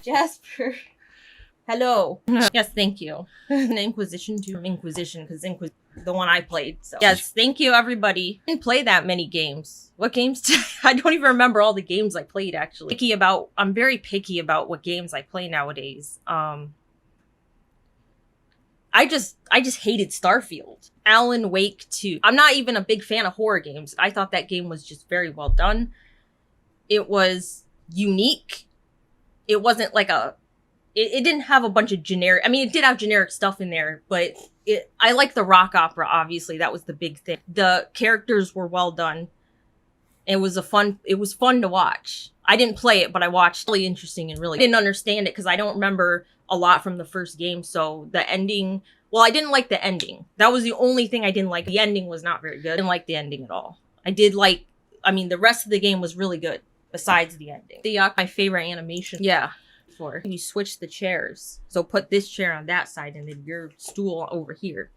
Jasper. Hello. Yes, thank you. Inquisition to Inquisition, because the one I played. So. Yes, thank you, everybody. I didn't play that many games. What games? I don't even remember all the games I played, actually. I'm very picky about what games I play nowadays. I just hated Starfield. Alan Wake 2. I'm not even a big fan of horror games. I thought that game was just very well done. It was unique. It wasn't like it didn't have a bunch of generic, I mean, it did have generic stuff in there, but I like the rock opera, obviously. That was the big thing. The characters were well done. It was fun to watch. I didn't play it, but I watched. Really interesting and really, I didn't understand it because I don't remember a lot from the first game. So the ending, well, I didn't like the ending. That was the only thing I didn't like. The ending was not very good. I didn't like the ending at all. The rest of the game was really good besides the ending. My favorite animation. Yeah. You switch the chairs. So put this chair on that side and then your stool over here.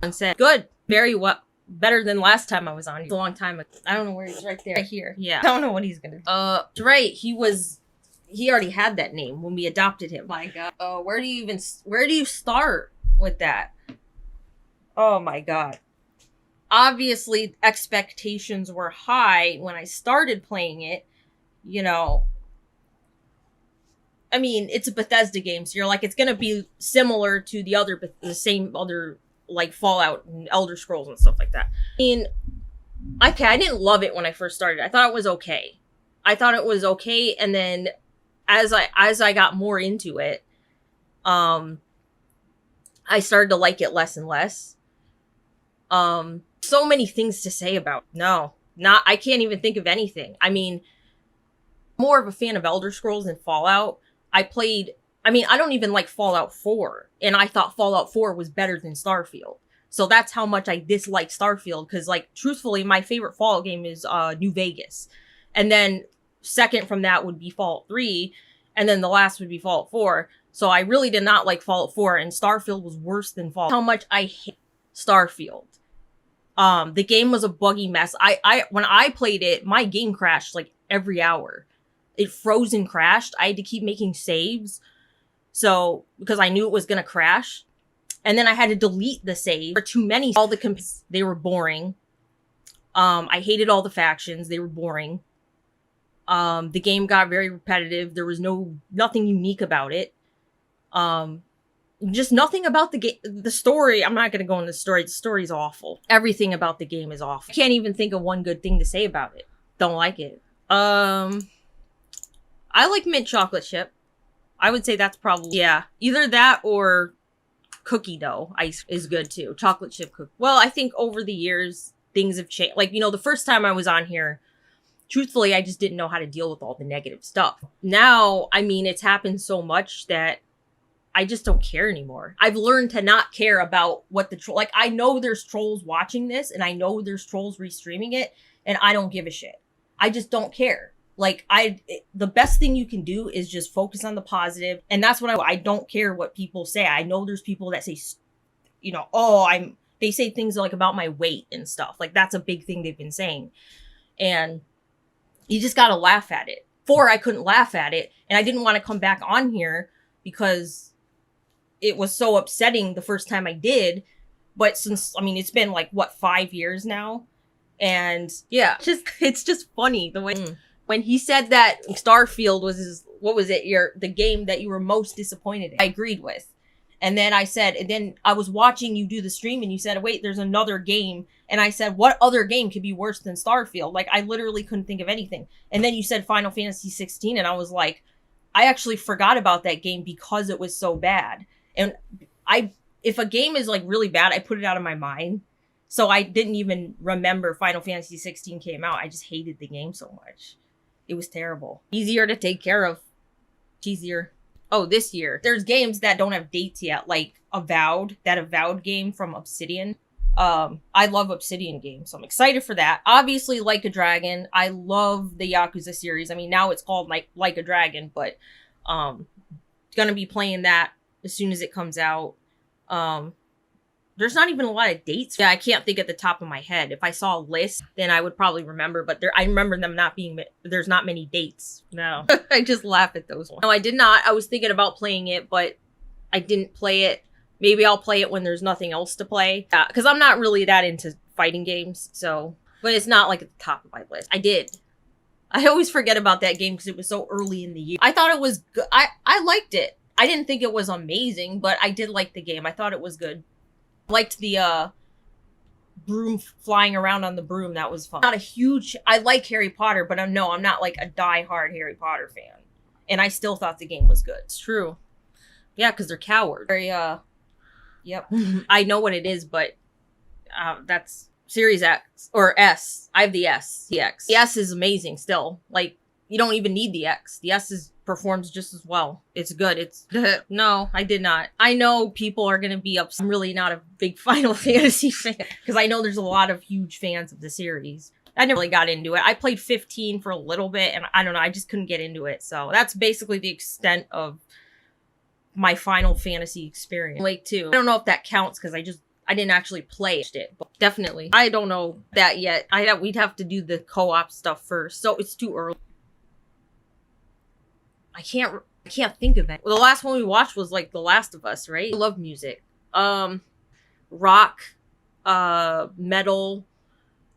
And said, good. Very well. Better than last time I was on. It's a long time ago. I don't know where he's right there. Right here. Yeah. I don't know what he's gonna do. Right. He already had that name when we adopted him. My God. Where do you start with that? Oh my God. Obviously, expectations were high when I started playing it. You know, I mean, it's a Bethesda game, so you're like, it's gonna be similar to the same other, like, Fallout and Elder Scrolls and stuff like that. I mean, okay, I didn't love it when I first started. I thought it was okay. And then as I got more into it, I started to like it less and less. So many things to say about it. I can't even think of anything. I mean, more of a fan of Elder Scrolls than Fallout. I don't even like Fallout 4, and I thought Fallout 4 was better than Starfield. So that's how much I dislike Starfield, because, like, truthfully, my favorite Fallout game is New Vegas. And then second from that would be Fallout 3, and then the last would be Fallout 4. So I really did not like Fallout 4, and Starfield was worse than Fallout. How much I hate Starfield. The game was a buggy mess. When I played it, my game crashed, like, every hour. It froze and crashed. I had to keep making saves. So, because I knew it was going to crash. And then I had to delete the save. There were too many. They were boring. I hated all the factions. They were boring. The game got very repetitive. There was nothing unique about it. Just nothing about the game. The story, I'm not going to go into the story. The story's awful. Everything about the game is awful. I can't even think of one good thing to say about it. Don't like it. I like mint chocolate chip. I would say that's probably, yeah. Either that or cookie dough ice is good too. Chocolate chip cookie. Well, I think over the years, things have changed. Like, the first time I was on here, truthfully, I just didn't know how to deal with all the negative stuff. Now, I mean, it's happened so much that I just don't care anymore. I've learned to not care about what like, I know there's trolls watching this, and I know there's trolls restreaming it, and I don't give a shit. I just don't care. Like, the best thing you can do is just focus on the positive. And that's what I don't care what people say. I know there's people that say, they say things like about my weight and stuff. Like, that's a big thing they've been saying. And you just gotta laugh at it. Before, I couldn't laugh at it. And I didn't want to come back on here because it was so upsetting the first time I did. But since, it's been like, 5 years now? And yeah, it's just funny the way when he said that Starfield was the game that you were most disappointed in. I agreed with. And then I was watching you do the stream and you said, wait, there's another game. And I said, what other game could be worse than Starfield? Like, I literally couldn't think of anything. And then you said Final Fantasy 16 and I was like, I actually forgot about that game because it was so bad. And if a game is like really bad, I put it out of my mind. So I didn't even remember Final Fantasy 16 came out. I just hated the game so much. It was terrible. Easier to take care of. Easier. Oh, this year. There's games that don't have dates yet, like Avowed, that Avowed game from Obsidian. I love Obsidian games, so I'm excited for that. Obviously, Like a Dragon. I love the Yakuza series. I mean, now it's called Like a Dragon, but gonna be playing that as soon as it comes out. There's not even a lot of dates. Yeah, I can't think at the top of my head. If I saw a list, then I would probably remember, but I remember them not being, there's not many dates. No. I just laugh at those ones. No, I did not. I was thinking about playing it, but I didn't play it. Maybe I'll play it when there's nothing else to play. Because I'm not really that into fighting games, so. But it's not like at the top of my list. I did. I always forget about that game because it was so early in the year. I thought it was good. I liked it. I didn't think it was amazing, but I did like the game. I thought it was good. Liked the broom flying around on the broom. That was fun. Not a huge, I like Harry Potter, but I'm not like a die-hard Harry Potter fan. And I still thought the game was good. It's true. Yeah, because they're cowards. Very, yep. I know what it is, but that's Series X or S. I have the S. The X. The S is amazing still. Like, you don't even need the X. The S performs just as well. It's good. It's no, I did not. I know people are gonna be upset. I'm really not a big Final Fantasy fan because I know there's a lot of huge fans of the series. I never really got into it. I played 15 for a little bit, and I don't know. I just couldn't get into it. So that's basically the extent of my Final Fantasy experience. Like 2. I don't know if that counts because I didn't actually play it, but definitely. I don't know that yet. We'd have to do the co-op stuff first, so it's too early. I can't think of it. Well, the last one we watched was like The Last of Us, right? I love music. Rock, metal.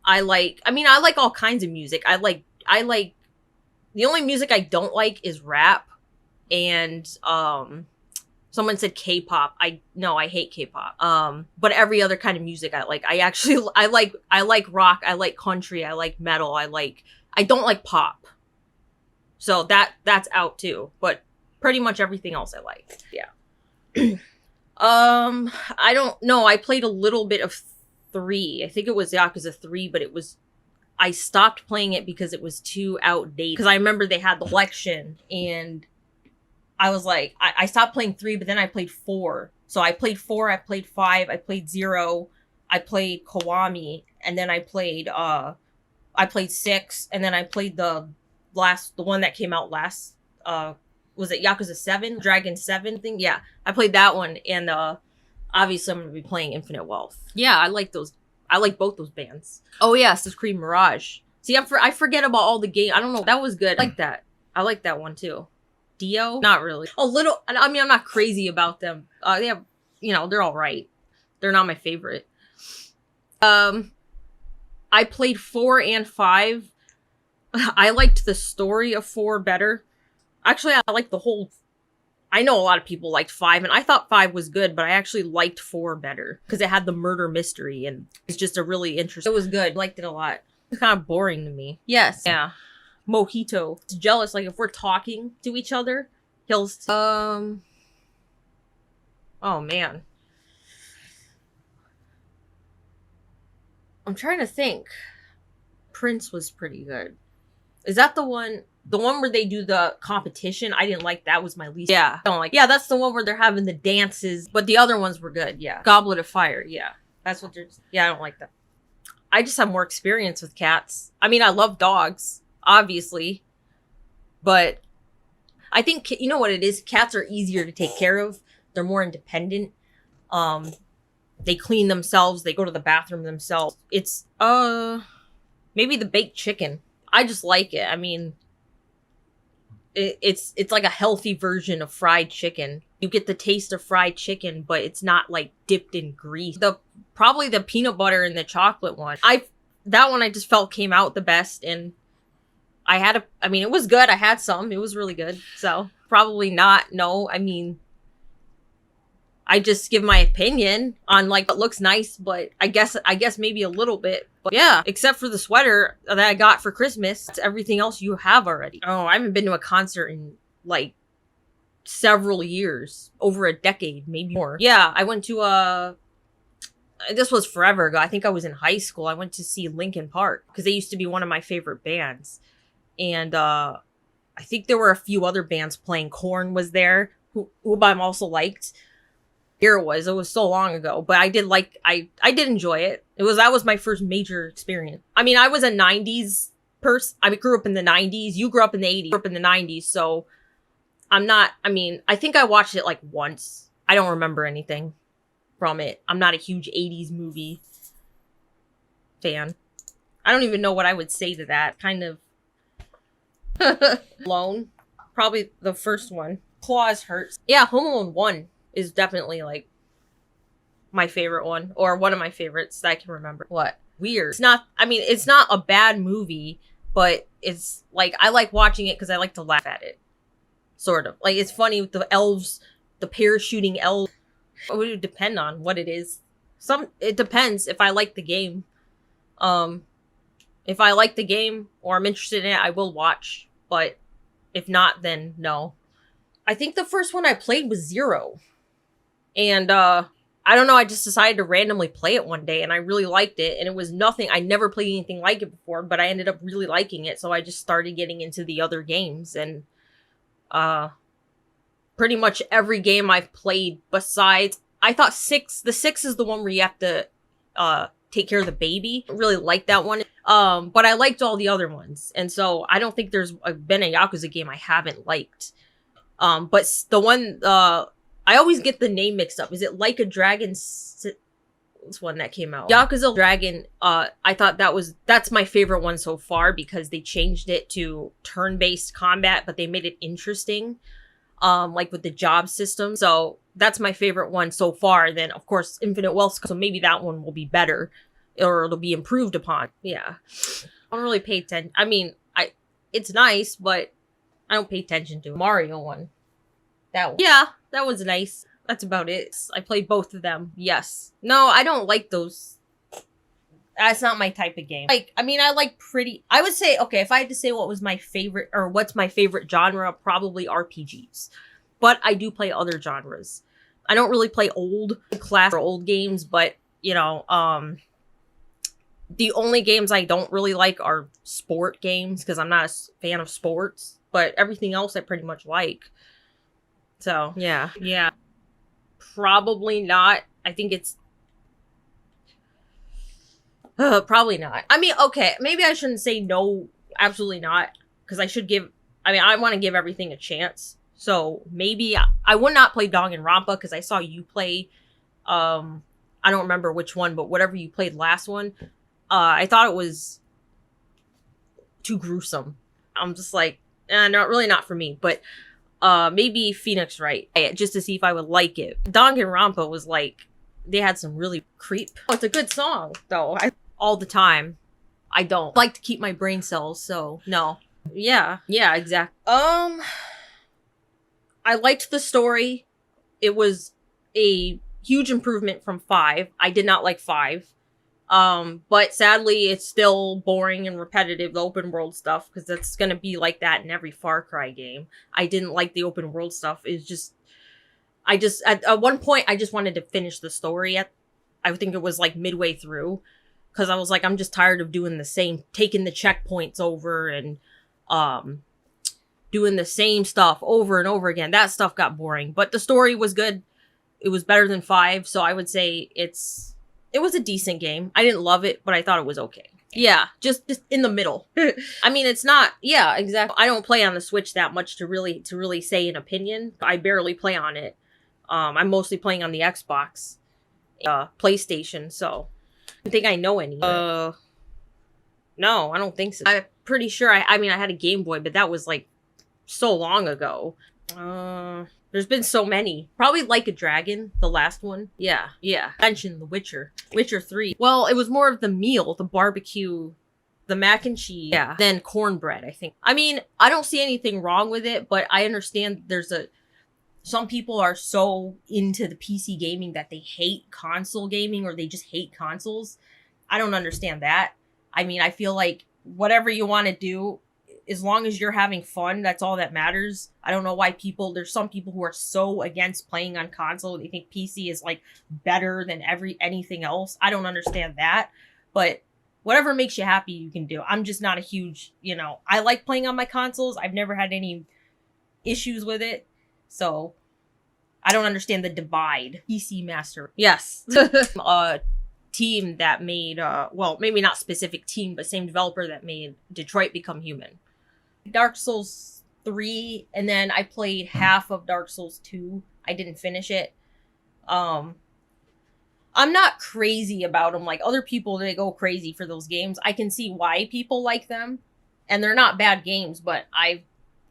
I like all kinds of music. I like the only music I don't like is rap and someone said K-pop. I hate K-pop. But every other kind of music I like. I like rock, I like country, I like metal, I don't like pop. So that's out too. But pretty much everything else I like. Yeah. I don't know. I played a little bit of 3. I think it was Yakuza 3, but I stopped playing it because it was too outdated. Because I remember they had the collection and I was like, I stopped playing 3, but then I played 4. So I played 4, I played 5, I played 0, I played Kiwami, and then I played 6, and then I played the one that came out last, was it Yakuza 7? Dragon 7 thing? Yeah, I played that one, and obviously I'm going to be playing Infinite Wealth. Yeah, I like those. I like both those bands. Oh yeah, Assassin's Creed Mirage. See, I forget about all the game. I don't know. That was good. I like that. I like that one too. Dio? Not really. A little. I mean, I'm not crazy about them. They have, they're all right. They're not my favorite. I played 4 and 5. I liked the story of 4 better. Actually, I liked the whole. I know a lot of people liked 5, and I thought 5 was good, but I actually liked 4 better because it had the murder mystery, and it's just a really interesting. It was good. Liked it a lot. It's kind of boring to me. Yes. Yeah. Mojito. It's jealous. Like if we're talking to each other, he'll. Oh man. I'm trying to think. Prince was pretty good. Is that the one where they do the competition? I didn't like that. Was my least. Yeah. I don't like. Yeah, that's the one where they're having the dances, but the other ones were good. Yeah. Goblet of Fire. Yeah. That's what they're. Yeah, I don't like that. I just have more experience with cats. I mean, I love dogs, obviously, but I think, you know what it is? Cats are easier to take care of. They're more independent. They clean themselves. They go to the bathroom themselves. It's, maybe the baked chicken. I just like it. I mean, it's like a healthy version of fried chicken. You get the taste of fried chicken, but it's not like dipped in grease. Probably the peanut butter and the chocolate one. That one I just felt came out the best, and I mean, it was good. I had some. It was really good. So probably not. No, I mean, I just give my opinion on like what looks nice, but I guess maybe a little bit. But yeah, except for the sweater that I got for Christmas, it's everything else you have already. Oh, I haven't been to a concert in like several years, over a decade, maybe more. Yeah, I went to this was forever ago. I think I was in high school. I went to see Linkin Park because they used to be one of my favorite bands. And I think there were a few other bands playing. Korn was there, who I'm also liked. Here it was so long ago, but I did enjoy it. That was my first major experience. I mean, I was a 90s person. I grew up in the 90s. You grew up in the 80s. Grew up in the 90s, so I think I watched it like once. I don't remember anything. from it. I'm not a huge 80s movie fan. I don't even know what I would say to that. Kind of Alone. Probably the first one. Claws hurts. Yeah, Home Alone 1 is definitely like my favorite one, or one of my favorites that I can remember. What? Weird. It's not, I mean, it's not a bad movie, but it's like, I like watching it because I like to laugh at it. Sort of. Like, it's funny with the elves, the parachuting elves. It would depend on what it is. It depends if I like the game. If I like the game or I'm interested in it, I will watch. But if not, then no. I think the first one I played was Zero. And, I don't know, I just decided to randomly play it one day and I really liked it. And it was nothing, I never played anything like it before, but I ended up really liking it. So I just started getting into the other games. And, pretty much every game I've played besides, I thought the 6 is the one where you have to, take care of the baby. I really like that one. But I liked all the other ones. And so I don't think there's been a Yakuza game I haven't liked. But the one, I always get the name mixed up. Is it Like a Dragon? This one that came out. Yakuza Dragon, I thought that's my favorite one so far because they changed it to turn-based combat, but they made it interesting. Like with the job system. So that's my favorite one so far. Then of course Infinite Wealth, so maybe that one will be better or it'll be improved upon. Yeah. I don't really pay attention. I mean, it's nice, but I don't pay attention to it. Mario one. That one. Yeah, that was nice. That's about it. I played both of them. Yes. No, I don't like those. That's not my type of game. Like, I mean, I would say, okay, if I had to say what was my favorite, or what's my favorite genre, probably RPGs. But I do play other genres. I don't really play old class or old games, but, you know, the only games I don't really like are sport games, because I'm not a fan of sports. But everything else I pretty much like. So, yeah. Yeah. Probably not. I think it's... probably not. I mean, okay, maybe I shouldn't say no, absolutely not, because I want to give everything a chance. So maybe I would not play Danganronpa because I saw you play, I don't remember which one, but whatever you played last one, I thought it was too gruesome. I'm just like, not for me, but maybe Phoenix Wright, just to see if I would like it. Danganronpa was like, they had some really creep. Oh, it's a good song, though. All the time. I don't like to keep my brain cells, so no. Yeah, exactly. I liked the story. It was a huge improvement from 5. I did not like 5. But sadly, it's still boring and repetitive, the open world stuff, because that's gonna be like that in every Far Cry game. I didn't like the open world stuff. It's just... at one point, I just wanted to finish the story I think it was like midway through, because I was like, I'm just tired of doing the same, taking the checkpoints over and, doing the same stuff over and over again. That stuff got boring, but the story was good. It was better than 5, so I would say it was a decent game. I didn't love it, but I thought it was okay. Yeah, just in the middle. I mean, it's not... Yeah, exactly. I don't play on the Switch that much to really say an opinion. I barely play on it. I'm mostly playing on the Xbox, PlayStation, so I don't think I know any. No, I don't think so. I'm pretty sure I had a Game Boy, but that was like so long ago. There's been so many. Probably Like a Dragon, the last one. Yeah. Mentioned The Witcher. Witcher 3. Well, it was more of the meal, the barbecue, the mac and cheese. Yeah. Then cornbread, I think. I mean, I don't see anything wrong with it, but I understand some people are so into the PC gaming that they hate console gaming, or they just hate consoles. I don't understand that. I mean, I feel like whatever you want to do, as long as you're having fun, that's all that matters. I don't know why there's some people who are so against playing on console. They think PC is like better than anything else. I don't understand that, but whatever makes you happy, you can do. I'm just not a huge, I like playing on my consoles. I've never had any issues with it. So I don't understand the divide. PC Master. Yes. Team that made, well, maybe not specific team, but same developer that made Detroit Become Human. Dark Souls 3, and then I played half of Dark Souls 2. I didn't finish it. I'm not crazy about them. Like, other people, they go crazy for those games. I can see why people like them. And they're not bad games, but I've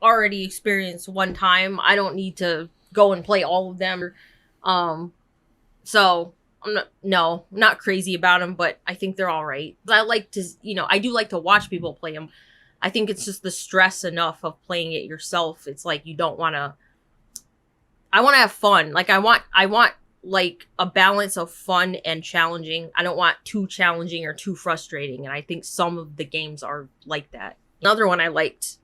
already experienced one time. I don't need to go and play all of them. So I'm not crazy about them, but I think they're all right. I like to, I do like to watch people play them. I think it's just the stress enough of playing it yourself. It's like, you don't want to, I want to have fun. Like, I want like a balance of fun and challenging. I don't want too challenging or too frustrating. And I think some of the games are like that. Another one I liked,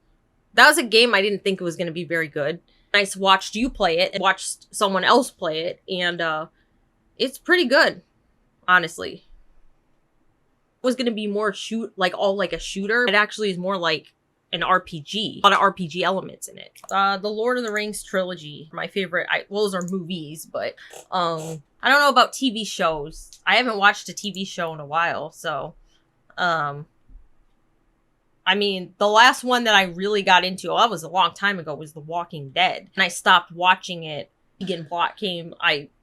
that was a game I didn't think it was going to be very good. I watched you play it and watched someone else play it. And it's pretty good, honestly. It was going to be more like a shooter. It actually is more like an RPG. A lot of RPG elements in it. The Lord of the Rings trilogy, my favorite. Well, those are movies, but I don't know about TV shows. I haven't watched a TV show in a while, so I mean, the last one that I really got into, that was a long time ago, was The Walking Dead, and I stopped watching it. Vegan plot came.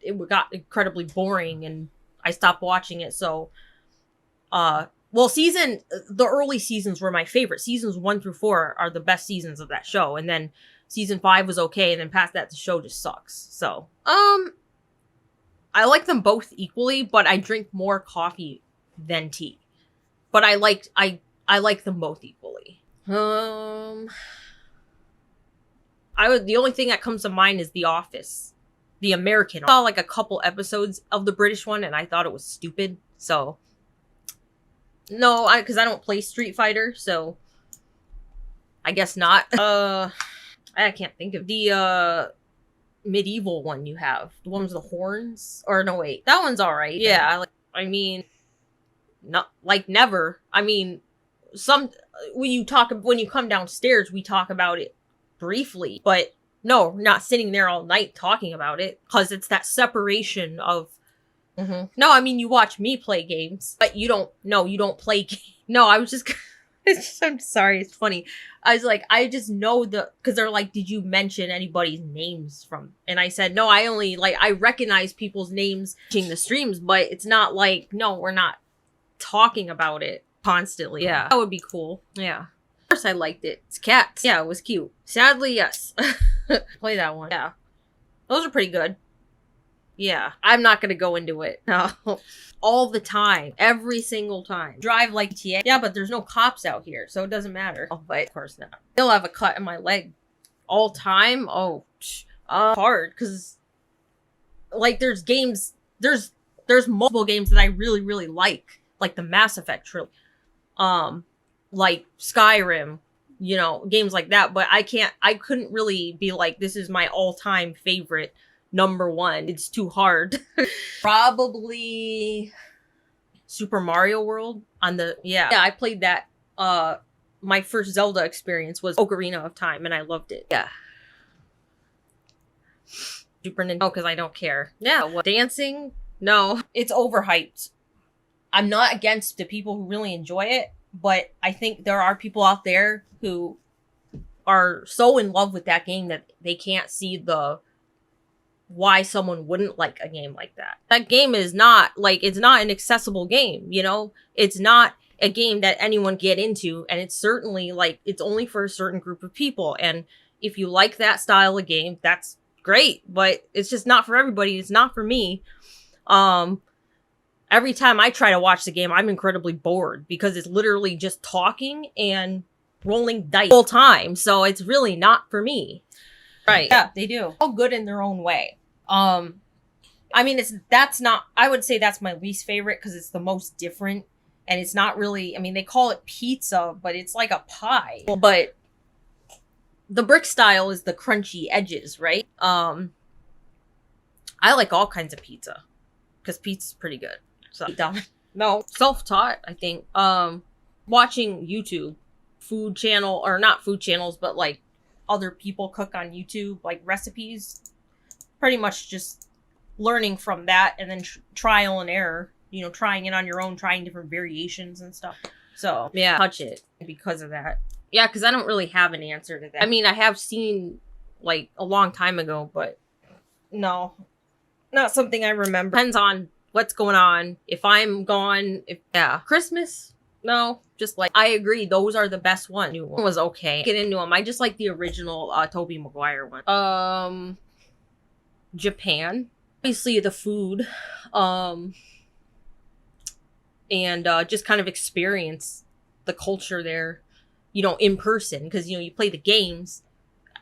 It got incredibly boring, and I stopped watching it. So, well, the early seasons were my favorite. Seasons 1 through 4 are the best seasons of that show. And then season 5 was okay. And then past that, the show just sucks. So, I like them both equally, but I drink more coffee than tea. But I like them both equally. The only thing that comes to mind is The Office. The American. I saw like a couple episodes of the British one and I thought it was stupid. So, no, because I don't play Street Fighter, so I guess not. I can't think of the medieval one you have. The one with the horns? Or no, wait. That one's alright. Yeah, I mean, not like never. I mean, when you come downstairs, we talk about it briefly, but no, not sitting there all night talking about it, because it's that separation of No, I mean, you watch me play games, but you don't play games. No, I was just, I'm sorry, it's funny. I was like, I just know because they're like, did you mention anybody's names from? And I said, no, I recognize people's names watching the streams, but it's not like, no, we're not talking about it constantly. Yeah, that would be cool. Yeah. Of course I liked it. It's cats. Yeah, it was cute. Sadly, yes. Play that one. Yeah. Those are pretty good. Yeah, I'm not gonna go into it. No. All the time. Every single time. Drive like TA. Yeah, but there's no cops out here, so it doesn't matter. Oh, but of course not. Still have a cut in my leg. All time? Oh, hard, because like there's multiple games that I really, really like the Mass Effect trilogy. Like Skyrim, games like that, but I couldn't really be like, this is my all-time favorite number one. It's too hard. Probably Super Mario World yeah, I played that. My first Zelda experience was Ocarina of Time, and I loved it. Yeah. Super Nintendo, because I don't care. Yeah, dancing? No, it's overhyped. I'm not against the people who really enjoy it, but I think there are people out there who are so in love with that game that they can't see why someone wouldn't like a game like that. That game is not, it's not an accessible game, It's not a game that anyone get into, and it's certainly, it's only for a certain group of people, and if you like that style of game, that's great, but it's just not for everybody. It's not for me. Every time I try to watch the game, I'm incredibly bored, because it's literally just talking and rolling dice the whole time, so it's really not for me. Right. Yeah, they do. All good in their own way. I mean, I would say that's my least favorite, because it's the most different, and it's not really, I mean, they call it pizza, but it's like a pie. But the brick style is the crunchy edges, right? I like all kinds of pizza, because pizza's pretty good. So, no, self-taught, I think. Watching YouTube, food channel, or not food channels, but other people cook on YouTube, recipes. Pretty much just learning from that, and then trial and error, trying it on your own, trying different variations and stuff. So, yeah, touch it because of that. Yeah, because I don't really have an answer to that. I mean, I have seen, a long time ago, but no, not something I remember. Depends on what's going on. If I'm gone, Christmas. No, just like, I agree. Those are the best ones. New one was okay. Get into them. I just like the original Tobey Maguire one. Japan. Obviously the food. And just kind of experience the culture there, you know, in person. Because, you know, you play the games,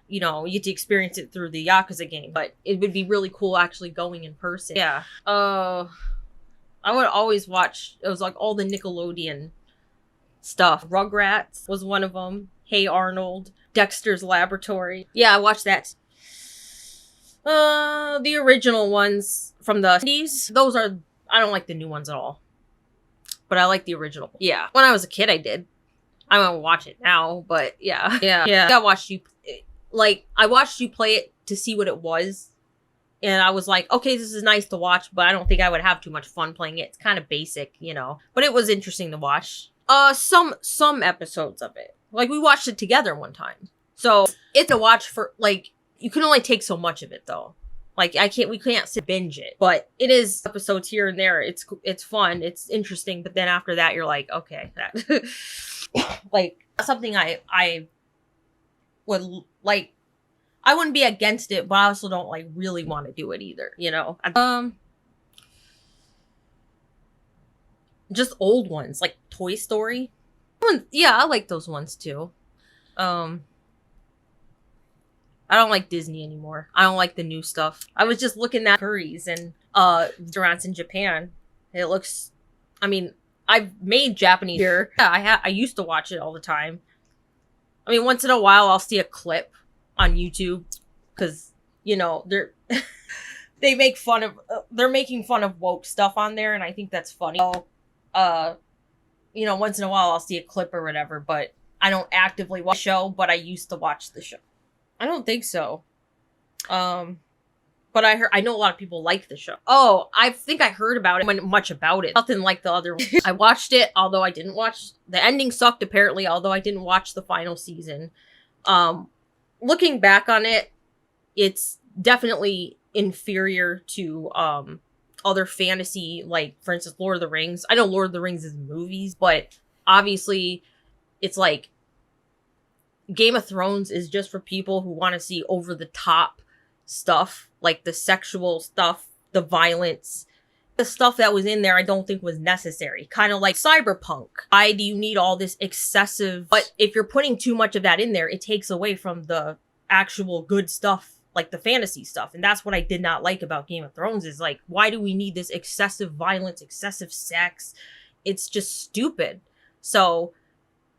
you know, you get to experience it through the Yakuza game. But it would be really cool actually going in person. Yeah. I would always watch, it was like all the Nickelodeon stuff. Rugrats was one of them. Hey Arnold. Dexter's Laboratory. Yeah, I watched that. The original ones from the 70s. Those are, I don't like the new ones at all. But I like the original. Yeah. When I was a kid, I did. I won't watch it now, but yeah. Yeah. I watched you, like, I watched you play it to see what it was. And I was like, okay, this is nice to watch, but I don't think I would have too much fun playing it. It's kind of basic, you know. But it was interesting to watch. Some episodes of it. Like, we watched it together one time. So, it's a watch for, like, you can only take so much of it, though. Like, we can't sit binge it. But it is episodes here and there. It's fun. It's interesting. But then after that, you're like, okay. That like, something I would, like, I wouldn't be against it, but I also don't, like, really want to do it either, you know? Just old ones, like Toy Story. Yeah, I like those ones, too. I don't like Disney anymore. I don't like the new stuff. I was just looking at curries and restaurants in Japan. It looks, I mean, I've made Japanese here. Yeah, I used to watch it all the time. I mean, once in a while I'll see a clip on YouTube because, you know, they're making fun of woke stuff on there, and I think that's funny. So, you know, once in a while I'll see a clip or whatever, but I don't actively watch the show, but I used to watch the show. I don't think so. But I know a lot of people like the show. Oh, I think I heard about it, much about it. Nothing like the other one. I watched it, although I didn't watch, the ending sucked apparently, although I didn't watch the final season. Looking back on it, it's definitely inferior to, other fantasy, like, for instance, Lord of the Rings. I know Lord of the Rings is movies, but obviously it's like, Game of Thrones is just for people who want to see over the top stuff, like the sexual stuff, the violence, the stuff that was in there I don't think was necessary. Kind of like Cyberpunk. Why do you need all this excessive? But if you're putting too much of that in there, it takes away from the actual good stuff, like the fantasy stuff. And that's what I did not like about Game of Thrones is like, why do we need this excessive violence, excessive sex? It's just stupid. So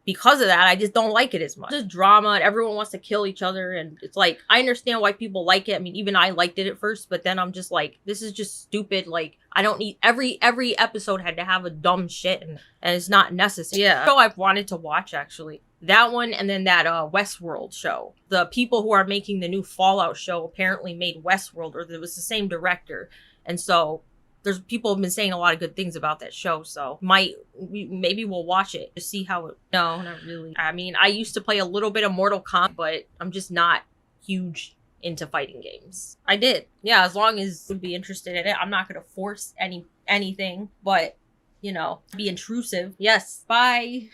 because of that, I just don't like it as much. Just drama, and everyone wants to kill each other, and it's like, I understand why people like it. I mean, even I liked it at first, but then I'm just like, this is just stupid. Like, I don't need, every episode had to have a dumb shit, and it's not necessary. Yeah. So I've wanted to watch, actually. That one, and then that Westworld show. The people who are making the new Fallout show apparently made Westworld, or it was the same director. And so there's people have been saying a lot of good things about that show, so maybe we'll watch it to see how it. No, not really. I mean, I used to play a little bit of Mortal Kombat, but I'm just not huge into fighting games. I did, yeah. As long as would be interested in it, I'm not gonna force anything, but you know, be intrusive. Yes. Bye.